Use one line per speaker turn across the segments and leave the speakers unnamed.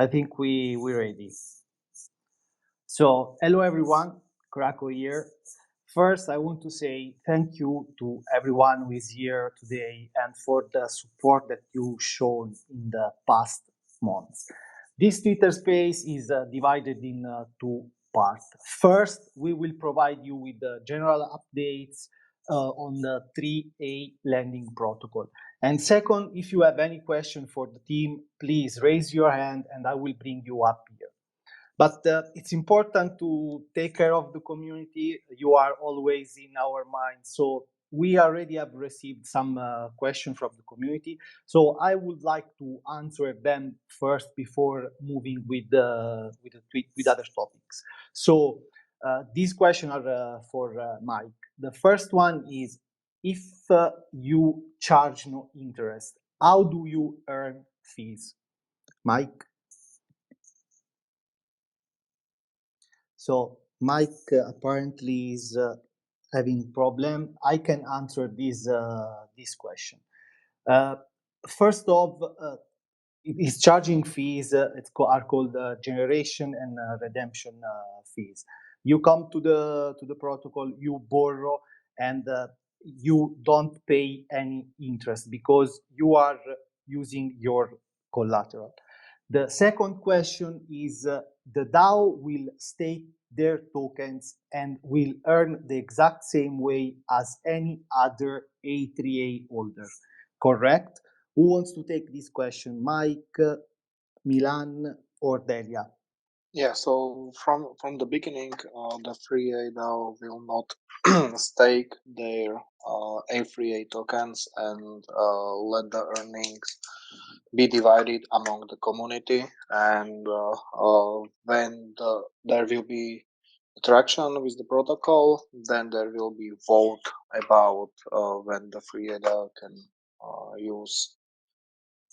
I think we're ready. So, hello everyone, Krako here. First, I want to say thank you to everyone who is here today and for the support that you've shown in the past months. This Twitter space is divided in two parts. First, we will provide you with the general updates on the 3A lending protocol. And second, if you have any question for the team, please raise your hand and I will bring you up here. But it's important to take care of the community. You are always in our minds. So we already have received some questions from the community. So I would like to answer them first before moving with other topics. So these questions are for Mike. The first one is, if you charge no interest, how do you earn fees? Mike? So Mike apparently is having problem. I can answer this question. First off, his charging fees are called generation and redemption fees. You come to the protocol, you borrow, and you don't pay any interest because you are using your collateral. The second question is the DAO will stake their tokens and will earn the exact same way as any other A3A holder, correct? Who wants to take this question? Mike, Milan, or Delia?
Yeah, so from the beginning, the 3A DAO will not stake their A3A tokens and let the earnings be divided among the community. And when there will be interaction with the protocol, then there will be vote about when the 3A DAO can use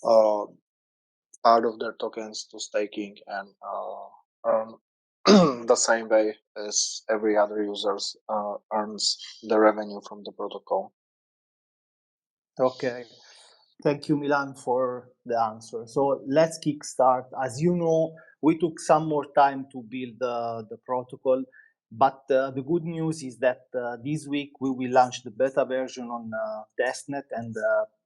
part of their tokens to staking and earn the same way as every other users earns the revenue from the protocol.
Okay. Thank you, Milan, for the answer. So let's kickstart. As you know, we took some more time to build the protocol, but the good news is that this week we will launch the beta version on testnet and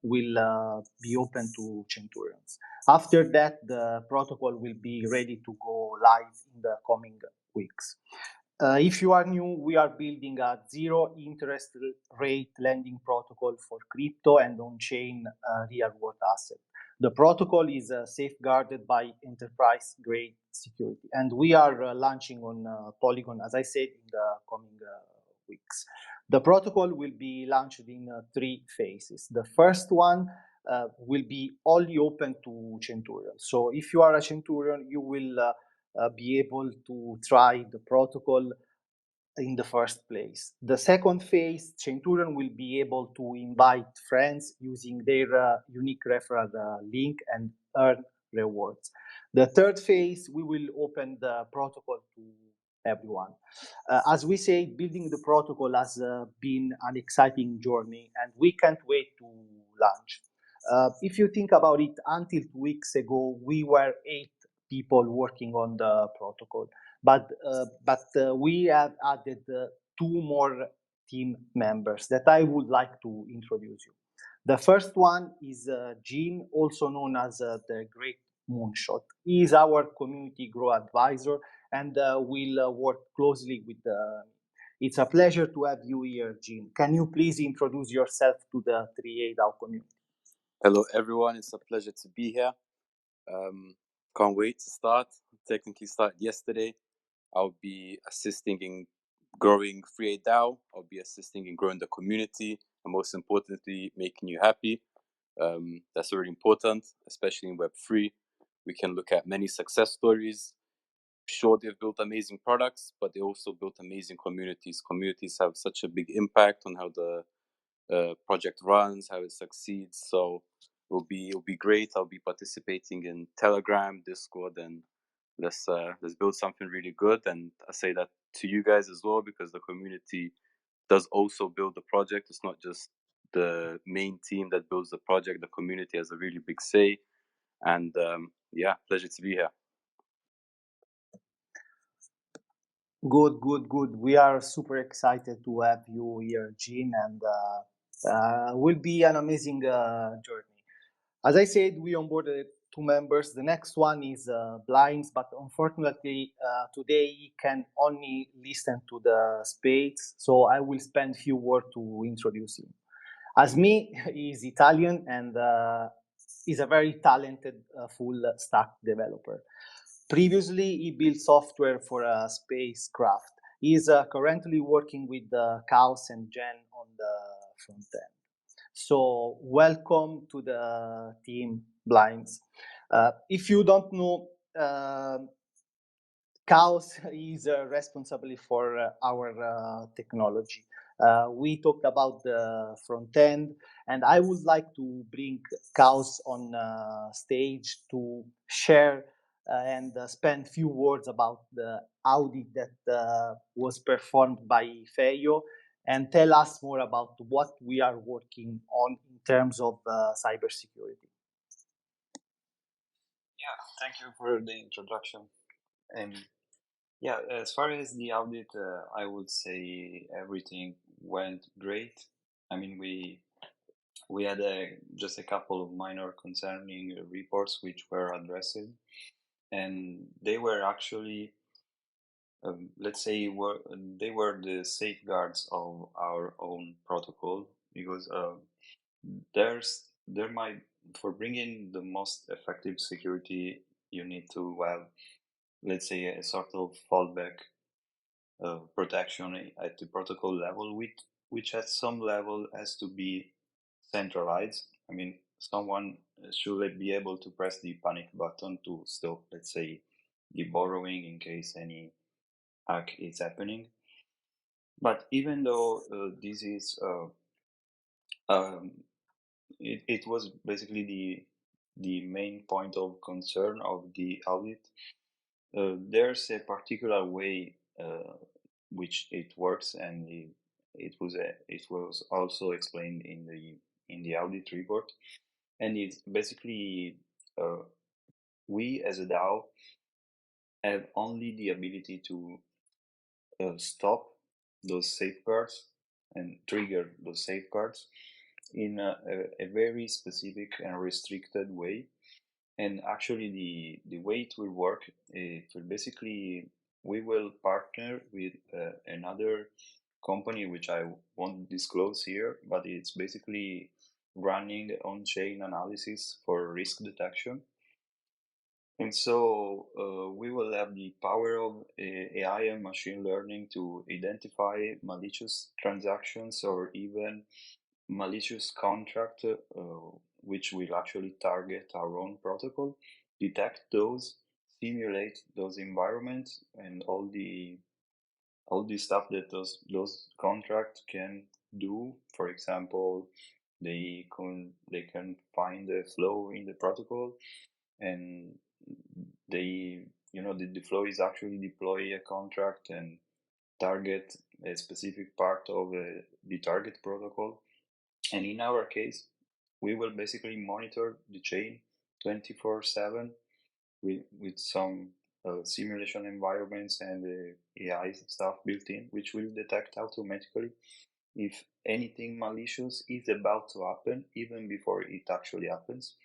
will be open to Centurions. After that, the protocol will be ready to go live in the coming weeks. If you are new, we are building a zero interest rate lending protocol for crypto and on-chain real world asset. The protocol is safeguarded by enterprise grade security, and we are launching on Polygon, as I said, in the coming weeks. The protocol will be launched in 3 phases. The first one will be only open to Centurion. So if you are a Centurion, you will be able to try the protocol in the first place. The second phase, Centurion will be able to invite friends using their unique referral link and earn rewards. The third phase, we will open the protocol to everyone. As we say, building the protocol has been an exciting journey and we can't wait to launch. If you think about it, until 2 weeks ago, we were 8 people working on the protocol, but we have added 2 more team members that I would like to introduce you. The first one is Gene, also known as the Great Moonshot. He is our community grow advisor and will work closely with it's a pleasure to have you here, Gene. Can you please introduce yourself to the 3A DAO community?
Hello, everyone. It's a pleasure to be here. Can't wait to start. Technically started yesterday. I'll be assisting in growing 3A DAO. I'll be assisting in growing the community and most importantly, making you happy. That's really important, especially in Web3. We can look at many success stories. Sure, they've built amazing products, but they also built amazing communities. Communities have such a big impact on how the project runs, how it succeeds. So it'll be great. I'll be participating in Telegram, Discord, and let's build something really good. And I say that to you guys as well because the community does also build the project. It's not just the main team that builds the project. The community has a really big say. And yeah, pleasure to be here.
Good, good, good. We are super excited to have you here, Jean, and will be an amazing journey. As I said, we onboarded 2 members. The next one is Blinds, but unfortunately today he can only listen to the space, so I will spend a few words to introduce him. As me, he's Italian and is a very talented full stack developer. Previously, he built software for a spacecraft. He is currently working with Chaos and Jen on the front end. So welcome to the team, Blinds. If you don't know, Chaos is responsible for our technology. We talked about the front end, and I would like to bring Chaos on stage to share and spend a few words about the audit that was performed by Feio and tell us more about what we are working on in terms of cybersecurity.
Yeah, thank you for the introduction. And yeah, as far as the audit, I would say everything went great. I mean, we had just a couple of minor concerning reports which were addressed, and they were actually, let's say, they were the safeguards of our own protocol, because there might, for bringing the most effective security, you need to have, let's say, a sort of fallback protection at the protocol level, which at some level has to be centralized. I mean, someone should be able to press the panic button to stop, let's say, the borrowing in case any hack is happening. But even though this is it was basically the main point of concern of the audit, there's a particular way which it works, and it was also explained in the audit report, and it's basically we as a DAO have only the ability to stop those safeguards and trigger those safeguards in a very specific and restricted way. And actually, the way it will work, it will basically, we will partner with another company, which I won't disclose here, but it's basically running on-chain analysis for risk detection. And so we will have the power of AI and machine learning to identify malicious transactions or even malicious contract, which will actually target our own protocol, detect those, simulate those environments, and all the stuff that those contracts can do. For example, they can find the flow in the protocol, and the flow is actually deploy a contract and target a specific part of the target protocol. And in our case, we will basically monitor the chain 24/7 with some simulation environments and AI stuff built in, which will detect automatically if anything malicious is about to happen, even before it actually happens.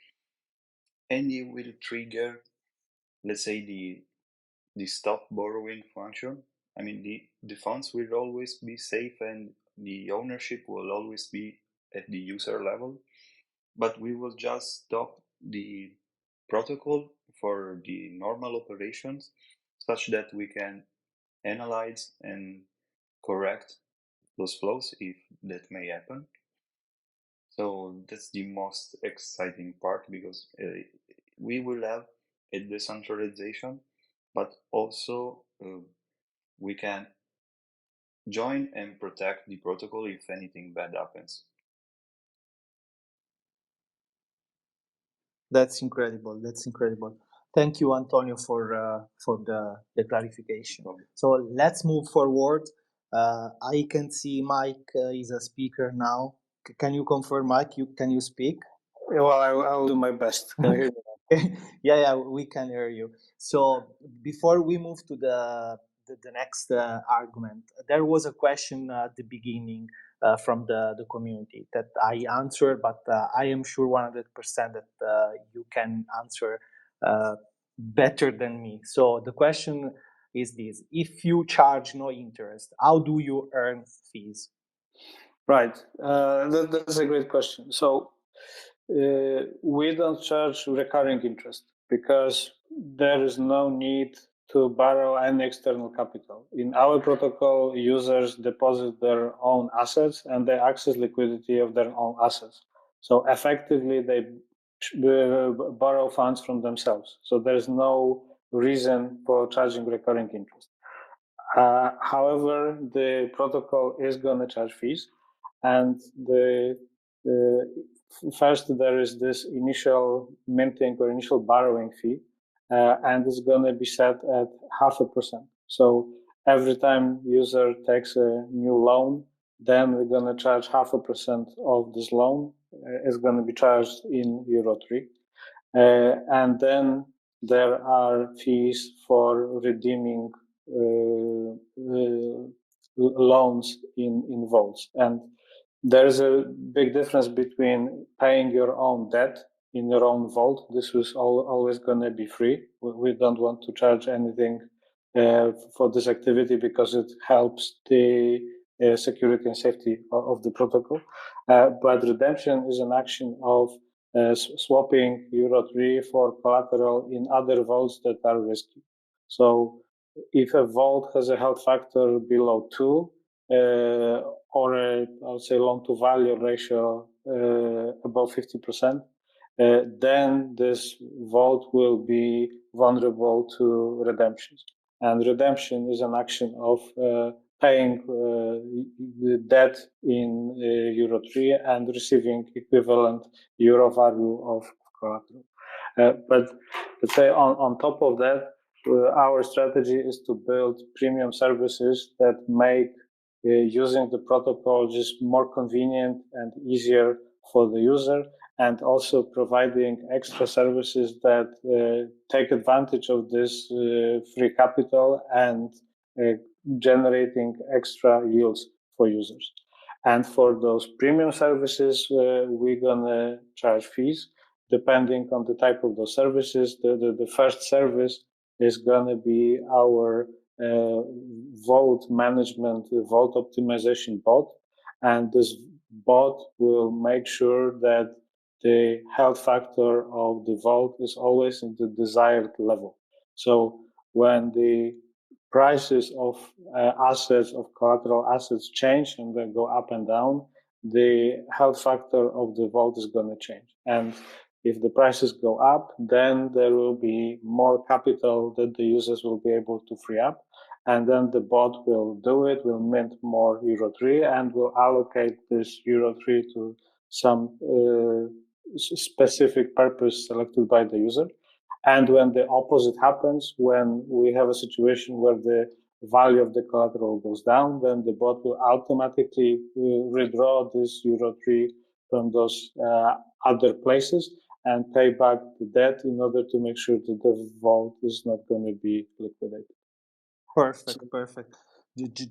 And it will trigger, let's say, the stop borrowing function. I mean, the funds will always be safe and the ownership will always be at the user level, but we will just stop the protocol for the normal operations such that we can analyze and correct those flows if that may happen. So that's the most exciting part, because we will have a decentralization, but also we can join and protect the protocol if anything bad happens.
That's incredible. That's incredible. Thank you, Antonio, for the clarification. So let's move forward. I can see Mike is a speaker now. Can you confirm, Mike? Can you speak?
Well, I'll do my best. Can you hear me?
Yeah, we can hear you. So before we move to the the next argument. There was a question at the beginning from the community that I answered, but I am sure 100% that you can answer better than me. So the question is this: if you charge no interest, how do you earn fees?
Right. That's a great question. So we don't charge recurring interest because there is no need to borrow any external capital. In our protocol, users deposit their own assets and they access liquidity of their own assets. So effectively, they borrow funds from themselves. So there's no reason for charging recurring interest. However, the protocol is going to charge fees, and first there is this initial minting or initial borrowing fee, and it's going to be set at 0.5%. So every time user takes a new loan, then we're going to charge 0.5% of this loan. It's going to be charged in Euro3, and then there are fees for redeeming loans in vaults. And there's a big difference between paying your own debt in your own vault. This is always going to be free. We don't want to charge anything for this activity because it helps the security and safety of the protocol. But redemption is an action of swapping Euro3 for collateral in other vaults that are risky. So if a vault has a health factor below 2, or a, I would say, loan to value ratio above 50%, then this vault will be vulnerable to redemptions. And redemption is an action of paying the debt in Euro3 and receiving equivalent Euro value of collateral. But let's say on top of that, our strategy is to build premium services that make using the protocol just more convenient and easier for the user, and also providing extra services that take advantage of this free capital and generating extra yields for users. And for those premium services, we're gonna charge fees depending on the type of those services. The first service is gonna be our vault management, vault optimization bot, and this bot will make sure that the health factor of the vault is always in the desired level. So when the prices of assets, of collateral assets change and they go up and down, the health factor of the vault is going to change. And if the prices go up, then there will be more capital that the users will be able to free up. And then the bot will do it, will mint more Euro3, and will allocate this Euro3 to some specific purpose selected by the user. And when the opposite happens, when we have a situation where the value of the collateral goes down, then the bot will automatically withdraw this Euro3 from those other places and pay back the debt in order to make sure that the vault is not going to be liquidated.
Perfect.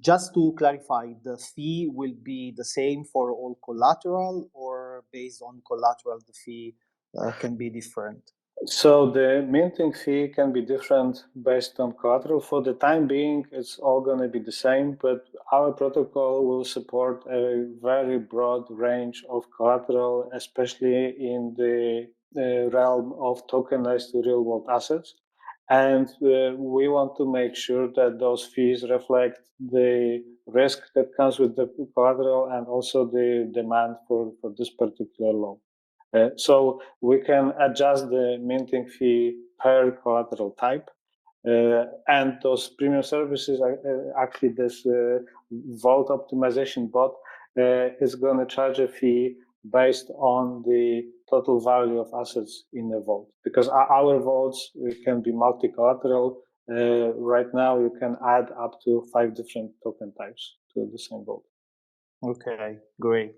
Just to clarify, the fee will be the same for all collateral, or based on collateral, the fee can be different?
So the minting fee can be different based on collateral. For the time being, it's all going to be the same, but our protocol will support a very broad range of collateral, especially in the realm of tokenized real-world assets. And we want to make sure that those fees reflect the risk that comes with the collateral and also the demand for this particular loan. So we can adjust the minting fee per collateral type. And those premium services, actually this vault optimization bot is going to charge a fee based on the total value of assets in the vault. Because our vaults can be multi-collateral. Right now, you can add up to 5 different token types to the same vault.
Okay, great.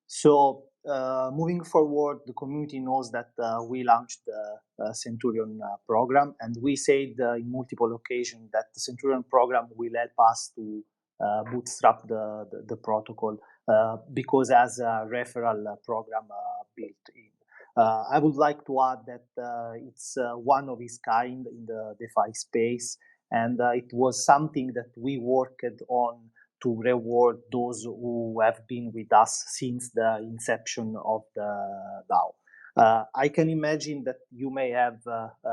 So moving forward, the community knows that we launched the Centurion program, and we said in multiple occasions that the Centurion program will help us to bootstrap the protocol because as a referral program built in. I would like to add that it's one of its kind in the DeFi space, and it was something that we worked on to reward those who have been with us since the inception of the DAO. I can imagine that you may have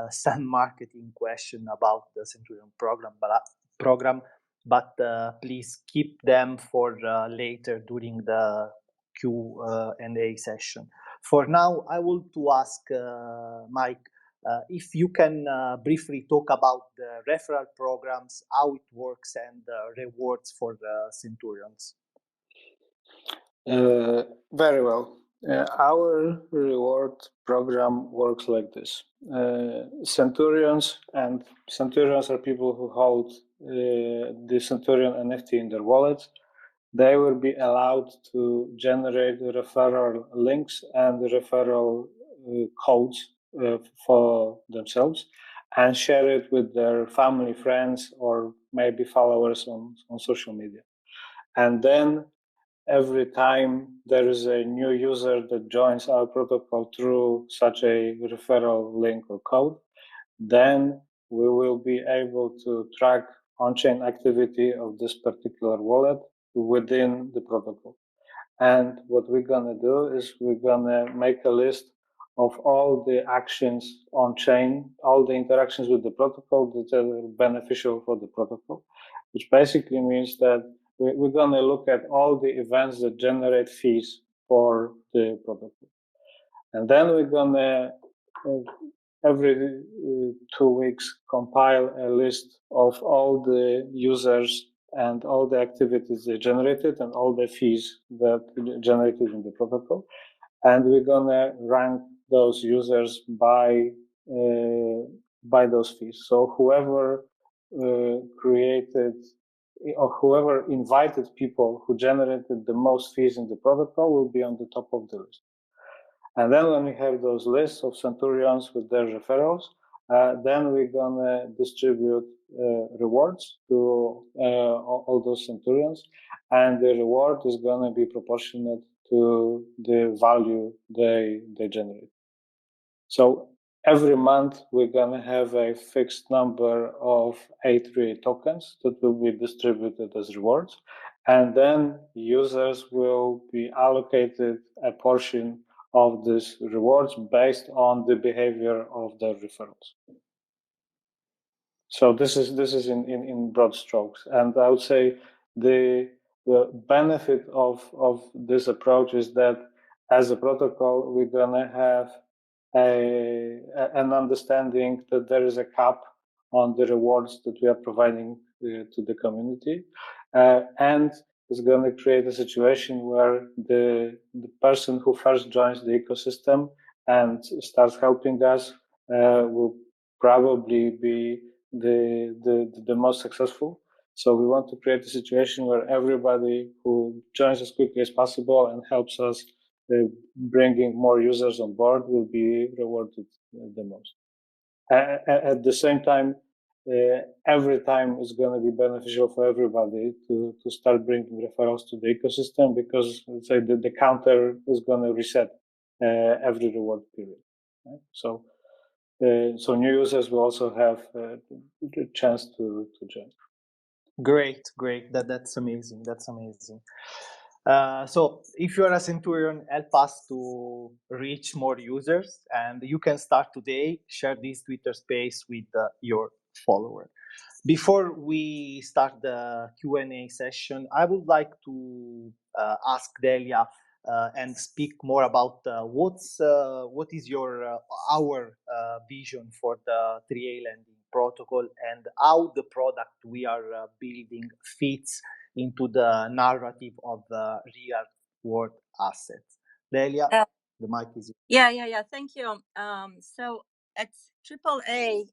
some marketing question about the Centurion program, but please keep them for later during the Q&A session. For now, I want to ask Mike if you can briefly talk about the referral programs, how it works, and rewards for the Centurions.
Very well. Our reward program works like this. Centurions are people who hold the Centurion NFT in their wallets. They will be allowed to generate referral links and referral codes for themselves and share it with their family, friends, or maybe followers on social media. And then every time there is a new user that joins our protocol through such a referral link or code, then we will be able to track on-chain activity of this particular wallet within the protocol. And what we're going to do is we're going to make a list of all the actions on chain, all the interactions with the protocol that are beneficial for the protocol, which basically means that we're going to look at all the events that generate fees for the protocol. And then we're going to, every 2 weeks, compile a list of all the users and all the activities they generated and all the fees that generated in the protocol. And we're going to rank those users by those fees. So whoever created or whoever invited people who generated the most fees in the protocol will be on the top of the list. And then when we have those lists of Centurions with their referrals, then we're going to distribute rewards to all those Centurions. And the reward is going to be proportionate to the value they generate. So every month, we're going to have a fixed number of A3 tokens that will be distributed as rewards. And then users will be allocated a portion of these rewards based on the behavior of their referrals. So this is in broad strokes. And I would say the benefit of this approach is that as a protocol, we're going to have an understanding that there is a cap on the rewards that we are providing to the community. And it's going to create a situation where the person who first joins the ecosystem and starts helping us will probably be the most successful. So we want to create a situation where everybody who joins as quickly as possible and helps us bringing more users on board will be rewarded the most. At the same time, every time is going to be beneficial for everybody to start bringing referrals to the ecosystem because let's say the counter is going to reset every reward period. Right? So new users will also have a chance to join.
Great. That's amazing. So if you're a Centurion, help us to reach more users, and you can start today. Share this Twitter space with your follower. Before we start the Q&A session, I would like to ask Delia and speak more about what is our vision for the 3A lending protocol and how the product we are building fits into the narrative of real world assets. Delia, the mic is yours.
Yeah. Thank you. So at AAA,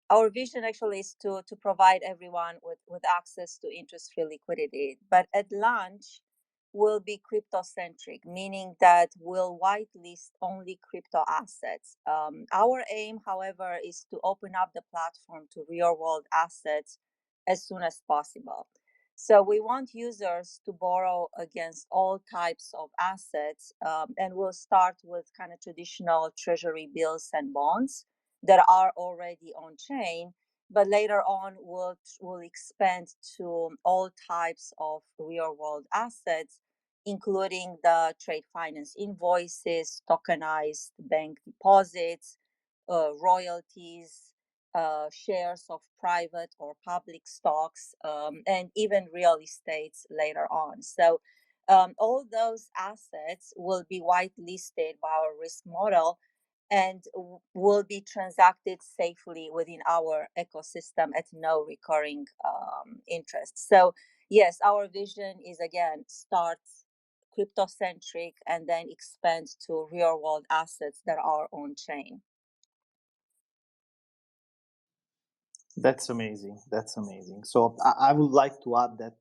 our vision actually is to provide everyone with access to interest-free liquidity. But at launch, will be crypto-centric, meaning that we'll whitelist only crypto assets. Our aim, however, is to open up the platform to real-world assets as soon as possible. So we want users to borrow against all types of assets, and we'll start with kind of traditional treasury bills and bonds that are already on chain. But later on, we'll expand to all types of real-world assets, including the trade finance invoices, tokenized bank deposits, royalties, shares of private or public stocks, and even real estates later on. So all those assets will be whitelisted by our risk model and will be transacted safely within our ecosystem at no recurring interest. So yes, our vision is, again, start crypto-centric and then expand to real-world assets that are on chain.
That's amazing. That's amazing. So I would like to add that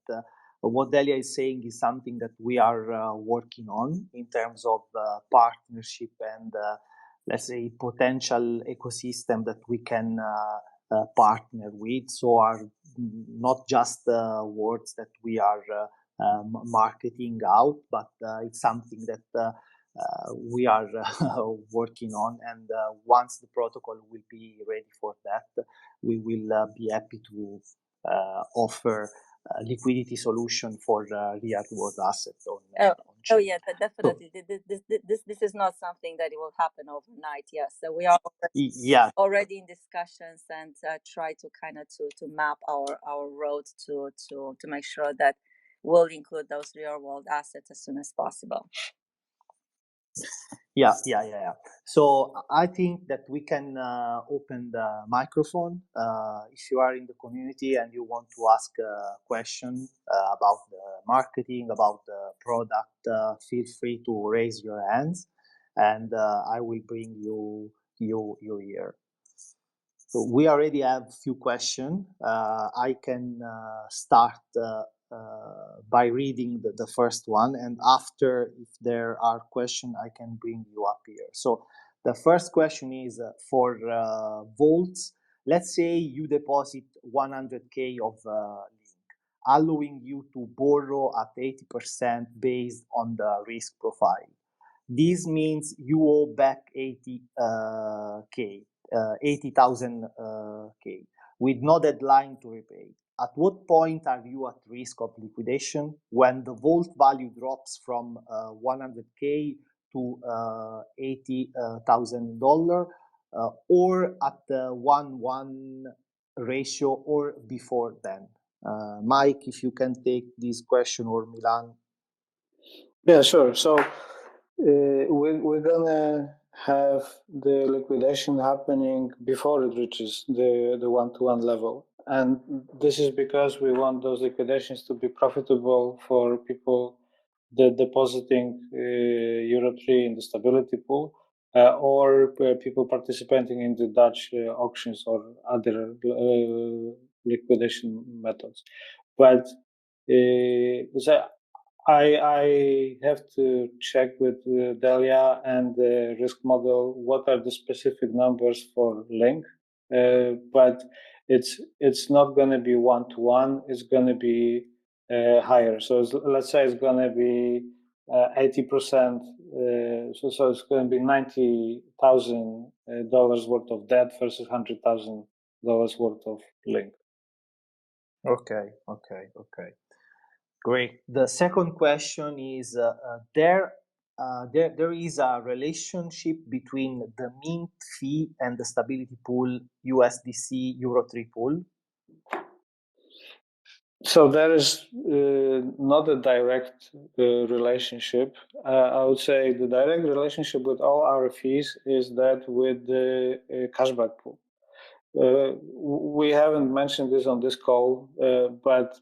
what Delia is saying is something that we are working on in terms of partnership and let's say potential ecosystem that we can partner with. So are not just words that we are marketing out, but it's something that we are working on. And once the protocol will be ready for that, we will be happy to offer a liquidity solution for real-world assets on
chain. Oh yeah, definitely. This is not something that it will happen overnight. Yes, so we are already in discussions and try to kind of to map our road to make sure that we'll include those real-world assets as soon as possible.
Yeah. So I think that we can open the microphone. If you are in the community and you want to ask a question about the marketing, about the product, feel free to raise your hands, and I will bring you here. So we already have a few questions. I can start by reading the first one, and after, if there are questions, I can bring you up here. So the first question is for vaults. Let's say you deposit 100K of link, allowing you to borrow at 80% based on the risk profile. This means you owe back 80,000 K with no deadline to repay. At what point are you at risk of liquidation? When the vault value drops from 100K to $80,000, or at the 1-1 ratio, or before then? Mike, if you can take this question, or Milan.
Yeah, sure. So we're gonna have the liquidation happening before it reaches the 1-to-1 level, and this is because we want those liquidations to be profitable for people that depositing Euro3 in the stability pool, or people participating in the Dutch auctions or other liquidation methods. But so I have to check with Delia and the risk model what are the specific numbers for link, but it's not going to be 1-to-1. It's going to be higher. So let's say it's going to be 80%. So it's going to be $90,000 worth of debt versus $100,000 worth of link.
Okay. Great. The second question is there is a relationship between the mint fee and the stability pool USDC Euro3 pool?
So there is not a direct relationship. I would say the direct relationship with all our fees is that with the cashback pool. We haven't mentioned this on this call, but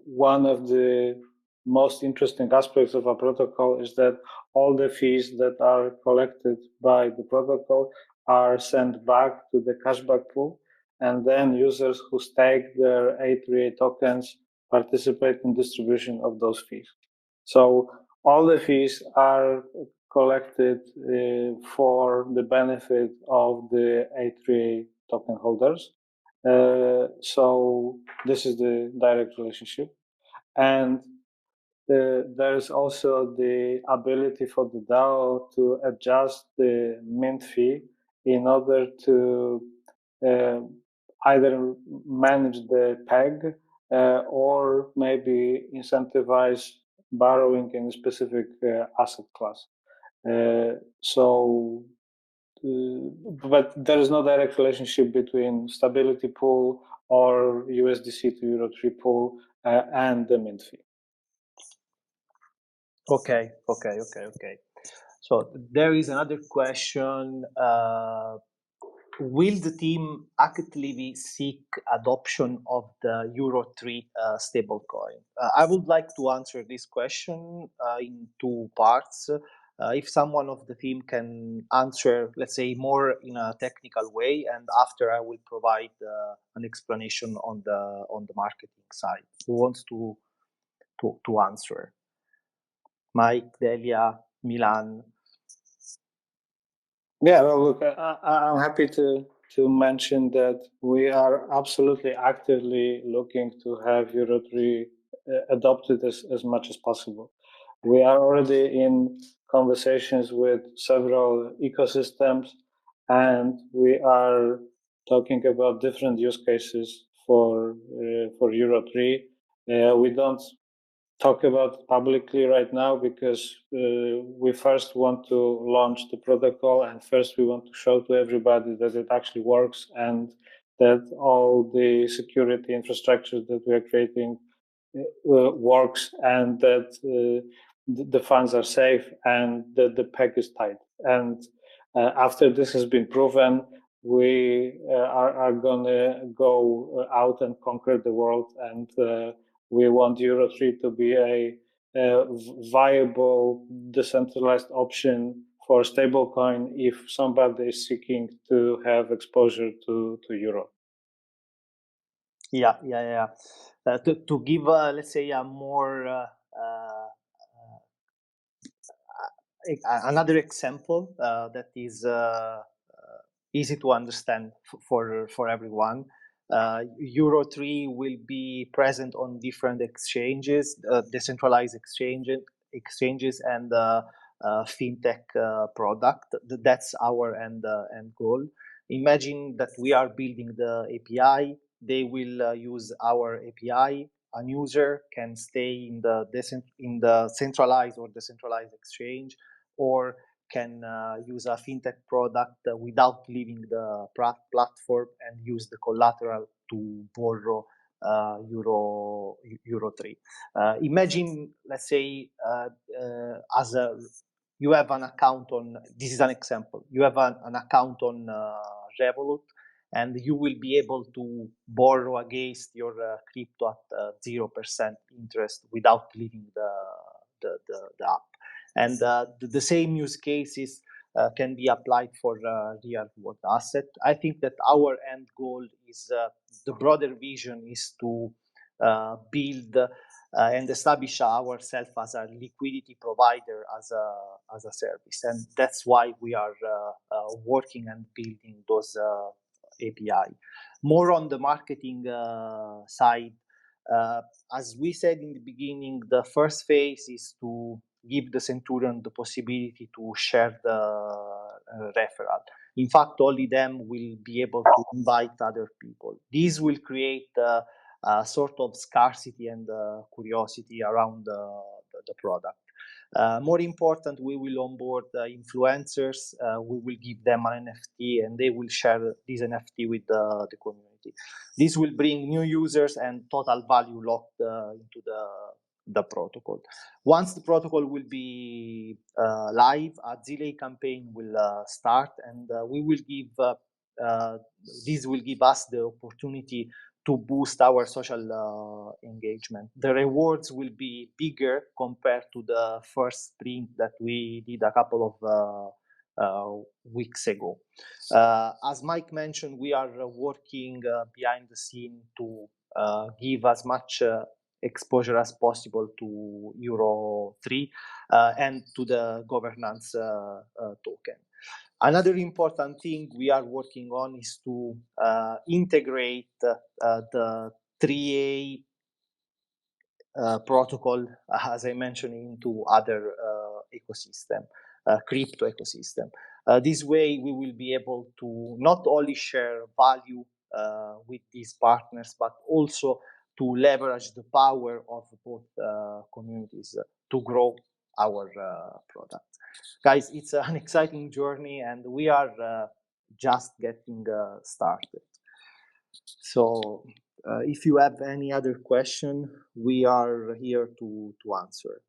one of the most interesting aspects of our protocol is that all the fees that are collected by the protocol are sent back to the cashback pool, and then users who stake their A3A tokens participate in distribution of those fees. So all the fees are collected for the benefit of the A3A token holders. So this is the direct relationship. And there is also the ability for the DAO to adjust the mint fee in order to either manage the peg or maybe incentivize borrowing in a specific asset class. But there is no direct relationship between stability pool or USDC to Euro 3 pool and the mint fee.
Okay. So there is another question. Will the team actively seek adoption of the Euro 3 stablecoin? I would like to answer this question in two parts. If someone of the team can answer, let's say, more in a technical way, and after I will provide an explanation on the marketing side. Who wants to answer? Mike, Delia, Milan.
Yeah, well, look, I'm happy to mention that we are absolutely actively looking to have Euro 3 adopted as much as possible. We are already in conversations with several ecosystems, and we are talking about different use cases for Euro 3. We don't talk about publicly right now because we first want to launch the protocol, and first we want to show to everybody that it actually works and that all the security infrastructure that we are creating works, and that the funds are safe and that the peg is tight. And after this has been proven, we are going to go out and conquer the world, and we want Euro 3 to be a viable decentralized option for stablecoin if somebody is seeking to have exposure to Euro.
Yeah. To give, let's say, a more another example that is easy to understand for everyone. Euro 3 will be present on different exchanges, decentralized exchanges, and fintech product. That's our end goal. Imagine that we are building the API. They will use our API. A user can stay in the centralized or decentralized exchange, or can use a fintech product without leaving the platform and use the collateral to borrow Euro 3. Imagine, let's say, you have an account on, this is an example, you have an account on Revolut, and you will be able to borrow against your crypto at 0% interest without leaving the app. And the same use cases can be applied for real world asset. I think that our end goal is, the broader vision is to build and establish ourselves as a liquidity provider, as a service, and that's why we are working and building those API. More on the marketing side, as we said in the beginning, the first phase is to give the Centurion the possibility to share the referral. In fact, only them will be able to invite other people. This will create a sort of scarcity and curiosity around the product. More important, we will onboard influencers. We will give them an NFT, and they will share this NFT with the community. This will bring new users and total value locked into the protocol. Once the protocol will be live, a delay campaign will start, and we will give this will give us the opportunity to boost our social engagement. The rewards will be bigger compared to the first sprint that we did a couple of weeks ago. As Mike mentioned, we are working behind the scene to give as much exposure as possible to Euro 3 and to the governance token. Another important thing we are working on is to integrate the 3A protocol, as I mentioned, into other ecosystem, crypto ecosystem. This way, we will be able to not only share value with these partners, but also to leverage the power of both communities to grow our product. Guys, it's an exciting journey, and we are just getting started. So if you have any other question, we are here to answer.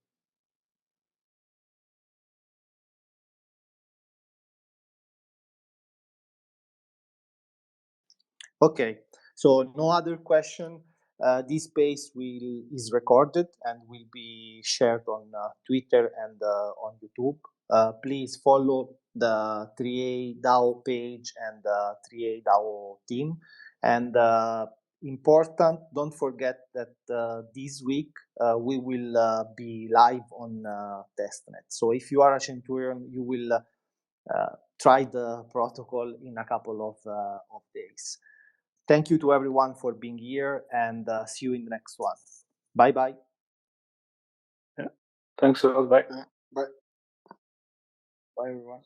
Okay, so no other question. This space is recorded and will be shared on Twitter and on YouTube. Please follow the 3A DAO page and the 3A DAO team. And important, don't forget that this week we will be live on testnet. So if you are a Centurion, you will try the protocol in a couple of days. Thank you to everyone for being here, and see you in the next one. Bye-bye.
Yeah. Thanks a lot. Bye.
Bye. Bye, everyone.